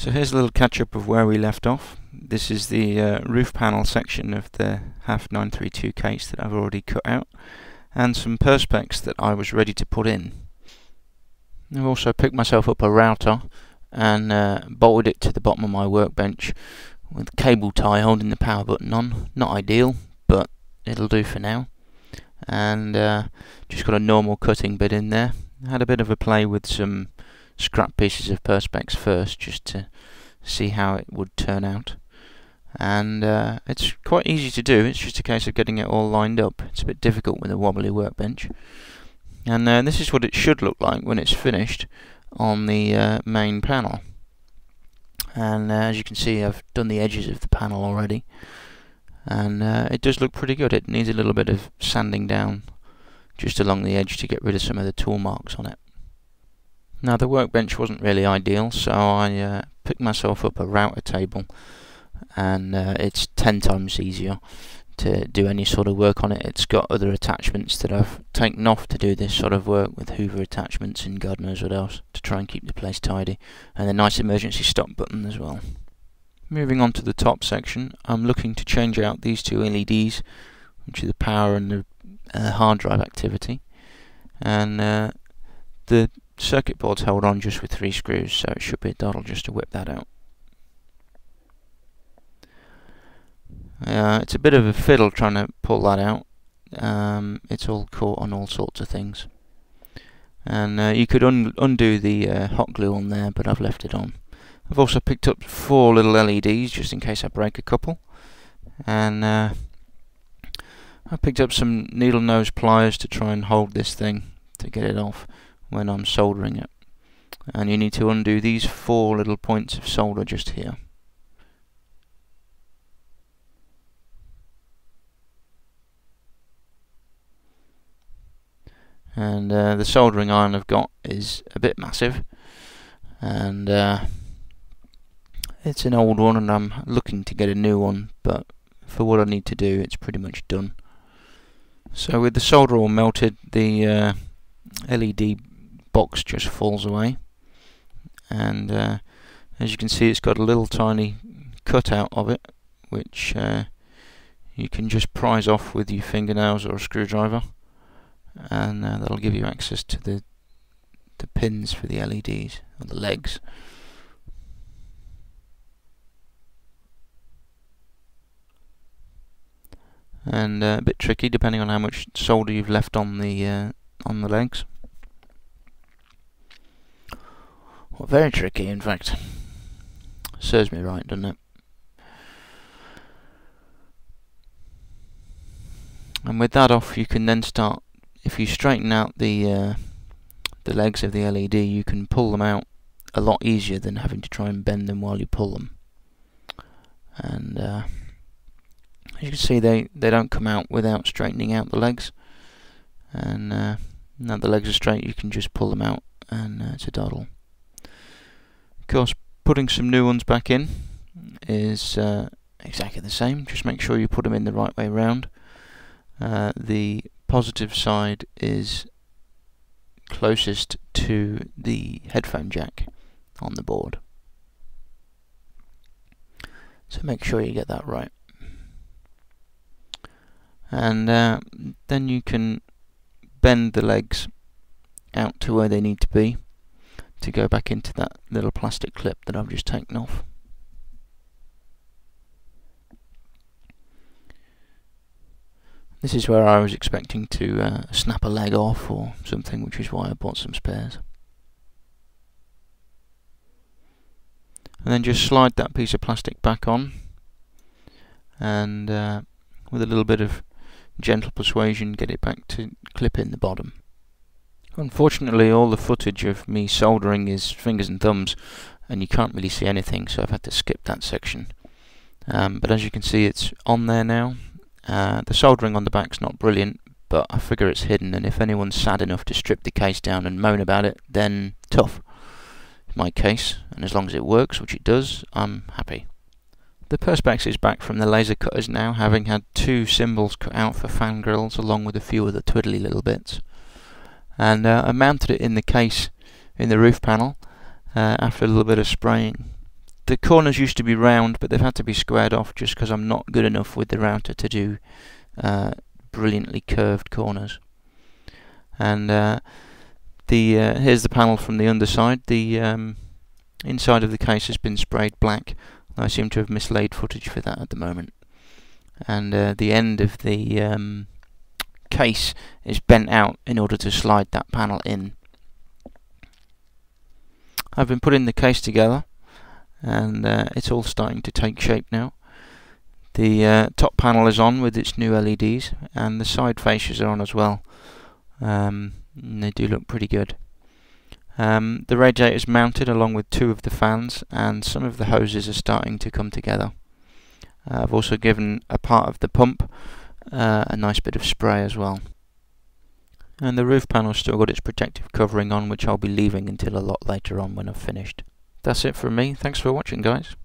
So here's a little catch-up of where we left off. This is the roof panel section of the HAF 932 case that I've already cut out, and some perspex that I was ready to put in. I've also picked myself up a router and bolted it to the bottom of my workbench with cable tie holding the power button on. Not ideal, but it'll do for now. And just got a normal cutting bit in there. I had a bit of a play with some scrap pieces of perspex first, just to see how it would turn out. And it's quite easy to do. It's just a case of getting it all lined up. It's a bit difficult with a wobbly workbench. And this is what it should look like when it's finished on the main panel. And as you can see, I've done the edges of the panel already, and it does look pretty good. It needs a little bit of sanding down just along the edge to get rid of some of the tool marks on it. Now, the workbench wasn't really ideal, so I picked myself up a router table, and it's 10 times easier to do any sort of work on it. It's got other attachments that I've taken off to do this sort of work, with Hoover attachments and God knows what else, to try and keep the place tidy, and a nice emergency stop button as well. Moving on to the top section, I'm looking to change out these two LEDs, which are the power and the hard drive activity, and the circuit board's held on just with 3 screws, so it should be a doddle just to whip that out. It's a bit of a fiddle trying to pull that out. It's all caught on all sorts of things, and you could undo the hot glue on there, but I've left it on. I've also picked up 4 little LEDs just in case I break a couple, and I picked up some needle nose pliers to try and hold this thing to get it off when I'm soldering it. And you need to undo these 4 little points of solder just here. And the soldering iron I've got is a bit massive, and it's an old one, and I'm looking to get a new one, but for what I need to do, it's pretty much done. So with the solder all melted, the LED box just falls away, and as you can see, it's got a little tiny cutout of it, which you can just prise off with your fingernails or a screwdriver, and that'll give you access to the pins for the LEDs, or the legs. And a bit tricky depending on how much solder you've left on the legs. Well, very tricky, in fact. Serves me right, doesn't it? And with that off, you can then start. If you straighten out the legs of the LED, you can pull them out a lot easier than having to try and bend them while you pull them. And as you can see, they don't come out without straightening out the legs. And now the legs are straight, you can just pull them out, and it's a doddle. Of course, putting some new ones back in is exactly the same. Just make sure you put them in the right way round. The positive side is closest to the headphone jack on the board, so make sure you get that right. And then you can bend the legs out to where they need to be to go back into that little plastic clip that I've just taken off. This is where I was expecting to snap a leg off or something, which is why I bought some spares. And then just slide that piece of plastic back on, and with a little bit of gentle persuasion, get it back to clip in the bottom. Unfortunately, all the footage of me soldering is fingers and thumbs, and you can't really see anything, so I've had to skip that section. But as you can see, it's on there now. The soldering on the back's not brilliant, but I figure it's hidden, and if anyone's sad enough to strip the case down and moan about it, then tough. In my case, and as long as it works, which it does, I'm happy. The perspex is back from the laser cutters now, having had 2 symbols cut out for fan grills, along with a few other twiddly little bits. And I mounted it in the case in the roof panel after a little bit of spraying The corners used to be round, but they've had to be squared off just because I'm not good enough with the router to do brilliantly curved corners. And here's the panel from the underside. The inside of the case has been sprayed black. I seem to have mislaid footage for that at the moment. And the end of the case is bent out in order to slide that panel in. I've been putting the case together, and it's all starting to take shape now. The top panel is on with its new LEDs, and the side fascias are on as well. They do look pretty good. The radiator is mounted along with two of the fans, and some of the hoses are starting to come together. I've also given a part of the pump a nice bit of spray as well. And the roof panel's still got its protective covering on, which I'll be leaving until a lot later on when I've finished. That's it from me. Thanks for watching, guys.